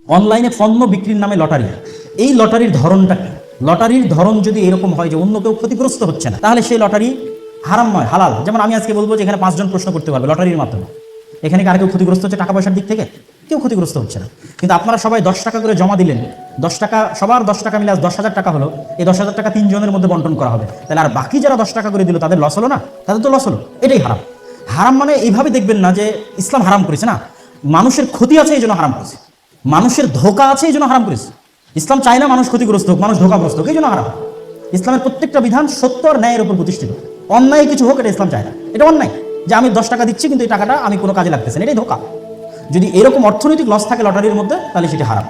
অনলাইনে পণ্য বিক্রির নামে লটারি, এই লটারির ধরনটা কি? লটারির ধরন যদি এরকম হয় যে অন্য কেউ ক্ষতিগ্রস্ত হচ্ছে না, তাহলে সেই লটারি হারাম নয়, হালাল। যেমন আমি আজকে বলবো যে এখানে 5 জন প্রশ্ন করতে পারবে লটারির মাধ্যমে, এখানে কি আর কেউ ক্ষতিগ্রস্ত হচ্ছে টাকা পয়সার দিক থেকে? কেউ ক্ষতিগ্রস্ত হচ্ছে না। কিন্তু আপনারা সবাই 10 টাকা করে জমা দিলেন, 10 টাকা, সবার 10 টাকা মিলে 10,000 টাকা হলো। এই 10,000 টাকা 3 জনের মধ্যে বন্টন করা হবে, তাহলে আর বাকি যারা 10 টাকা করে দিল তাদের লস হলো না? তাদের তো লস হলো। এটাই হারাম। হারাম মানে এইভাবে দেখবেন না যে ইসলাম হারাম করেছে, না, মানুষের ক্ষতি আছে এই জন্য হারাম করেছে, মানুষের ধোঁকা আছে এই জন্য হারাম করেছে। ইসলাম চায় না মানুষ ক্ষতিগ্রস্ত হোক, মানুষ ধোঁকাগ্রস্ত হোক, এই জন্য হারাম। ইসলামের প্রত্যেকটা বিধান সত্য আর ন্যায়ের উপর প্রতিষ্ঠিত। অন্যায় কিছু হোক এটা ইসলাম চায় না। এটা অন্যায় যে আমি 10 টাকা দিচ্ছি কিন্তু এই টাকাটা আমি কোনো কাজে লাগতেছে না, এটাই ধোঁকা। যদি এরকম অর্থনৈতিক লস থাকে লটারির মধ্যে, তাহলে সেটা হারাম।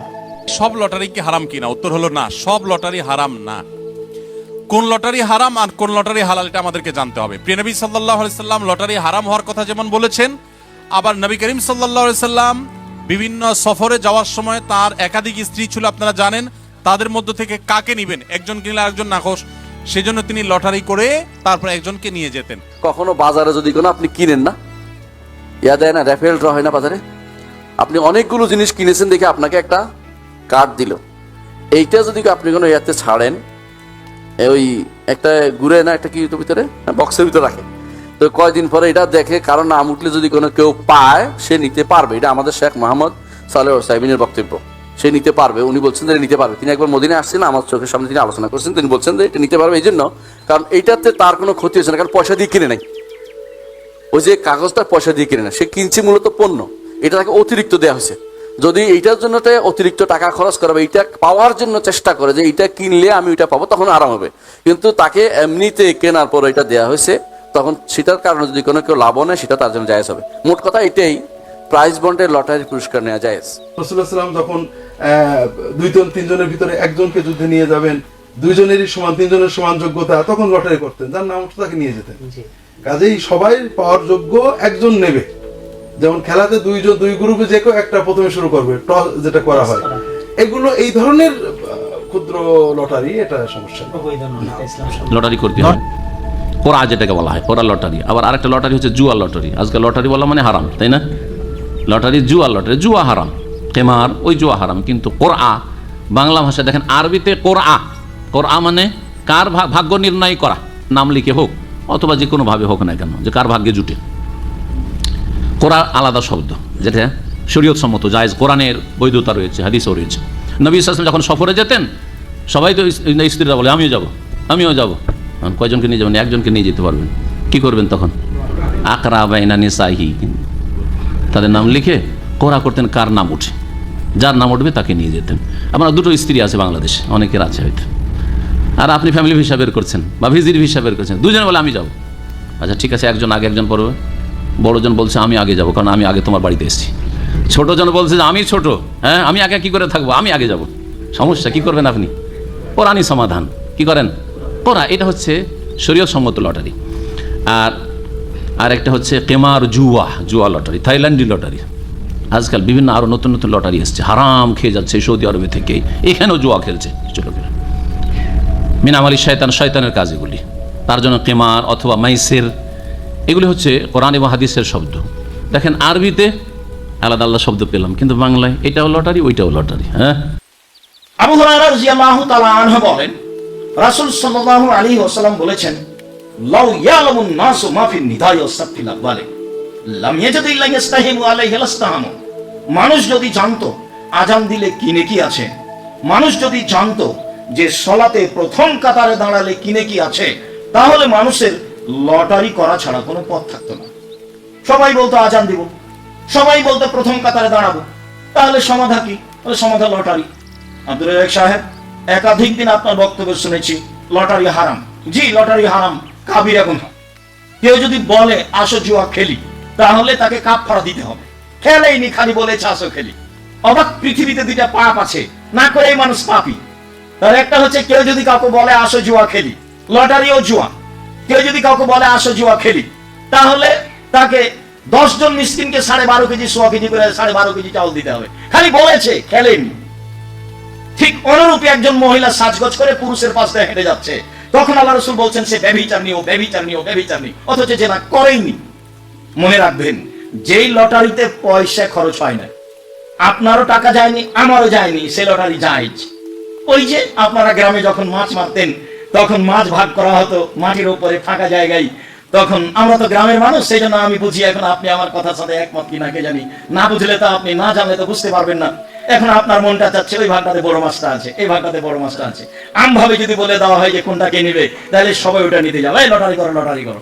সব লটারি কি হারাম কিনা? উত্তর হলো না, সব লটারি হারাম না। কোন লটারি হারাম আর কোন লটারি হালাল এটা আমাদেরকে জানতে হবে। প্রিয় নবী সাল্লাল্লাহু আলাইহি সাল্লাম লটারি হারাম হওয়ার কথা যেমন বলেছেন, আবার নবী করিম সাল্লাল্লাহু আলাইহি সাল্লাম বিভিন্ন সফরে যাওয়ার সময় তার একাধিক স্ত্রী ছিল, আপনারা জানেন। তাদের মধ্য থেকে কাকে নিবেন, একজন কিনলে আরেকজন নাখোশ, সেজন্য তিনি লটারি করে তারপর একজনকে নিয়ে যেতেন। কখনো বাজারে যদি কোনো আপনি কিনেন না, ইয়া দেয় না, র্যাফেল ড্র হয় না বাজারে, আপনি অনেকগুলো জিনিস কিনেছেন দেখে আপনাকে একটা কার্ড দিল, এইটা যদি আপনি কোনো ইয়াতে ছাড়েন, ওই একটা ঘুরে না, একটা কি ভিতরে বক্সের ভিতরে রাখে, তো কয়দিন পরে এটা দেখে কারণ নাম উঠলে যদি কোনো কেউ পায় সে নিতে পারবে। এটা আমাদের শেখ মোহাম্মদ সালেহ সাহেবিনের বক্তব্য, সে নিতে পারবে। উনি বলছেন যে নিতে পারবে। তিনি একবার মদিনায় আসছিলেন, আমার চোখের সামনে তিনি আলোচনা করছেন, তিনি বলছেন যে এটা নিতে পারবে এই জন্য কারণ এইটাতে তার কোনো ক্ষতি হচ্ছে না, কারণ পয়সা দিয়ে কিনে নাই, ওই যে কাগজটা পয়সা দিয়ে কিনে না, সে কিনছে মূলত পণ্য, এটা তাকে অতিরিক্ত দেওয়া হয়েছে। যদি এইটার জন্য অতিরিক্ত টাকা খরচ করা, এইটা পাওয়ার জন্য চেষ্টা করে যে এইটা কিনলে আমি ওইটা পাবো, তখন আরাম হবে। কিন্তু তাকে এমনিতে কেনার পর এটা দেওয়া হয়েছে, তখন সেটার কারণে যদি কোনো কেউ লাভ নেয় সেটা তার জন্য জায়েজ হবে। মোট কথা এটাই, প্রাইজ বন্ডের লটারির পুরস্কার নেওয়া জায়েজ। রাসূলুল্লাহ সাল্লাল্লাহু আলাইহি ওয়াসাল্লাম যখন 2-3 জনের ভিতরে একজনকে যুদ্ধে নিয়ে যাবেন, 2 জনেরই সমান, 3 জনের সমান যোগ্যতা, তখন লটারি করতেন, যার নাম উঠতো তাকে নিয়ে যেতেন। কাজেই সবাই পাওয়ার যোগ্য একজন নেবে। যেমন খেলাতে 2 গ্রুপে যে কেউ একটা প্রথমে শুরু করবে, টস যেটা করা হয়, এগুলো এই ধরনের ক্ষুদ্র লটারি, এটা সমস্যা লটারি করতে হয়, কোরআ যেটাকে বলা হয়, কোরআ লটারি। আবার আরেকটা লটারি হচ্ছে জুয়া লটারি। আজকে লটারি বলা মানে হারাম, তাই না? লটারি জুয়া, লটারি জুয়া হারাম, কেমার ওই জুয়া হারাম। কিন্তু কোরআ বাংলা ভাষায় দেখেন, আরবিতে কোরআ, কোরআ মানে কার ভাগ্য নির্ণয় করা, নাম লিখে হোক অথবা যে কোনো ভাবে হোক না কেন, যে কার ভাগ্যে জুটে। কোরআ আলাদা শব্দ, যেটা শরীয়ত সম্মত জায়েজ, কোরআনের বৈধতা রয়েছে, হাদিসও রয়েছে। নবী সাল্লাল্লাহু আলাইহি ওয়াসাল্লাম যখন সফরে যেতেন, সবাই তো স্ত্রীরা বলে আমিও যাব, আমিও যাব। কয়জনকে নিয়ে যাবেন? একজনকে নিয়ে যেতে পারবেন। কি করবেন তখন? আকরা বাইনা নিসাহি, তাদের নাম লিখে কোরআ করতেন, কার নাম উঠে, যার নাম উঠবে তাকে নিয়ে যেতেন। আপনার 2টো স্ত্রী আছে বাংলাদেশে, অনেকের আছে হয়তো, আর আপনি ফ্যামিলি ভিসা বের করছেন বা ভিজিট ভিসা বের করছেন, 2 জন বলে আমি যাব। আচ্ছা ঠিক আছে, একজন আগে একজন পড়বে। বড়জন বলছে আমি আগে যাব, কারণ আমি আগে তোমার বাড়িতে এসেছি। ছোটজন বলছে যে আমি ছোট, হ্যাঁ আমি আগে কি করে থাকবো, আমি আগে যাব। সমস্যা কি করবেন আপনি? কোরআনই সমাধান। কি করেন? কোরআন। এটা হচ্ছে শরীয়ত সম্মত লটারি। আর একটা হচ্ছে কেমার জুয়া, জুয়া লটারি, থাইল্যান্ডি লটারি। আজকাল বিভিন্ন আরো নতুন নতুন লটারি এসছে, হারাম খেয়ে যাচ্ছে সৌদি আরবে থেকে, এখানেও জুয়া খেলছে কিছু লোকেরা। মিনামালি শয়তান, শয়তানের কাজ এগুলি। তার জন্য কেমার অথবা মাইসের, এগুলি হচ্ছে কোরআন এবং হাদিসের শব্দ। দেখেন আরবিতে আলাদা আলাদা শব্দ পেলাম, কিন্তু বাংলায় এটাও লটারি ওইটাও লটারি। হ্যাঁ, আবু হুরায়রা রাদিয়াল্লাহু তাআলা আনহু বলেন, রাসূল সাল্লাল্লাহু আলাইহি ওয়াসাল্লাম বলেছেন, লাউ ইয়ালামুন নাসু মা ফিন নিদাই ওয়াস সাফিল আওয়ালি লাম ইয়াজিদু ইল্লা ইস্তাহিমু আলাইহি লাস্তাহামু। মানুষ যদি জানতো আজান দিলে কি নেকি আছে, মানুষ যদি জানতো যে সালাতে প্রথম কাতারে দাঁড়ালে কি নেকি আছে, তাহলে মানুষের লটারি করা ছাড়া কোনো পথ থাকতো না। সবাই বলতো আজান দিব, সবাই বলতো প্রথম কাতারে দাঁড়াবো, তাহলে সমাধা কি? সমাধা লটারি। আব্দুল রাজ্জাক সাহেব, একাধিক দিন আপনার বক্তব্য শুনেছি লটারি হারাম। জি, লটারি হারাম, কাবিরা গুনাহ। কেউ যদি বলে আসো জুয়া খেলি, তাহলে তাকে কাফারা দিতে হবে। খেলেইনি, খালি বলেছে আসো খেলি। অবাক পৃথিবীতে 2টা পাপ আছে, না করেই মানুষ পাপী। তার একটা হচ্ছে কেউ যদি কাউকে বলে আসো জুয়া খেলি, লটারি ও জুয়া। কেউ যদি কাউকে বলে আসো জুয়া খেলি, তাহলে তাকে 10 জন মিসকিনকে 12.5 কেজি, 100 কেজি করে 12.5 কেজি চাউল দিতে হবে। খালি বলেছে, খেলেনি। ঠিক অনুরূপী একজন মহিলা সাজগোজ করে পুরুষের পাশ দিয়ে হেঁটে যাচ্ছে, তখন আল্লাহ রাসূল বলছেন সে ব্যভিচারিণী, ও ব্যভিচারিণী, ও ব্যভিচারিণী, অথচ যে না করেইনি। মনে রাখবেন, যেই লটারিতে পয়সা খরচ হয় না, আপনারও টাকা যায়নি, আমারও যায়নি, সে লটারি জায়েজ। ওই যে আপনারা গ্রামে যখন মাছ মারতেন, তখন মাছ ভাগ করা হতো মাটির উপরে ফাঁকা জায়গায়, তখন আমরা তো গ্রামের মানুষ, সেই জন্য আমি বুঝি। এখন আপনি আমার কথার সাথে একমত কিনা কে জানি, না বুঝলে তো আপনি, না জানলে তো বুঝতে পারবেন না। এখন আপনার মনটা চাচ্ছে ওই ভাগটাতে বড় মাছটা আছে, এই ভাগটাতে বড় মাছটা আছে। আমভাবে যদি বলে দেওয়া হয় যে কোনটা কে নিবে, তাহলে সবাই ওটা নিতে যাবে। এই লটারি করো, লটারি করো,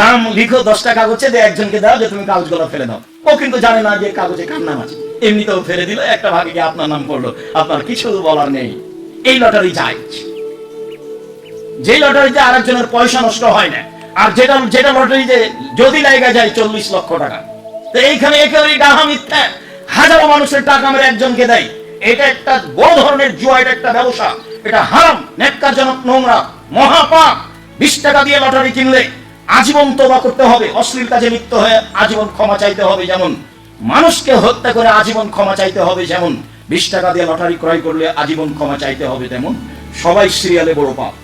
নাম লিখো 10টা কাগজে, দিয়ে একজনকে দাও যে তুমি কাগজগুলো ফেলে দাও। ও কিন্তু জানে না যে কাগজে কার নাম আছে, এমনিতেও ফেলে দিল, একটা ভাগে গিয়ে আপনার নাম পড়লো, আপনার কিছু বলার নেই। এই লটারি জায়েজ। যে লটারিতে আরেকজনের পয়সা নষ্ট হয় না, আর যেটা লটারিতে যদি লাগা যায় 40 লক্ষ টাকা, তো এইখানে একেবারে ডাহা মিথ্যা। হাজারো মানুষের টাকা মেরে একজনকে দেয়, এটা একটা বড় ধরনের জুয়া, এটা একটা ব্যবসা, এটা হারাম, ন্যাক্কারজনক, নোংরা, মহাপাপ। 20 টাকা দিয়ে লটারি কিনলে আজীবন তওবা করতে হবে, অশ্লীল কাজে লিপ্ত হয়ে আজীবন ক্ষমা চাইতে হবে, যেমন মানুষকে হত্যা করে আজীবন ক্ষমা চাইতে হবে, যেমন 20 টাকা দিয়ে লটারি ক্রয় করলে আজীবন ক্ষমা চাইতে হবে, তেমন সবাই সিরিয়ালে বড় পাপ।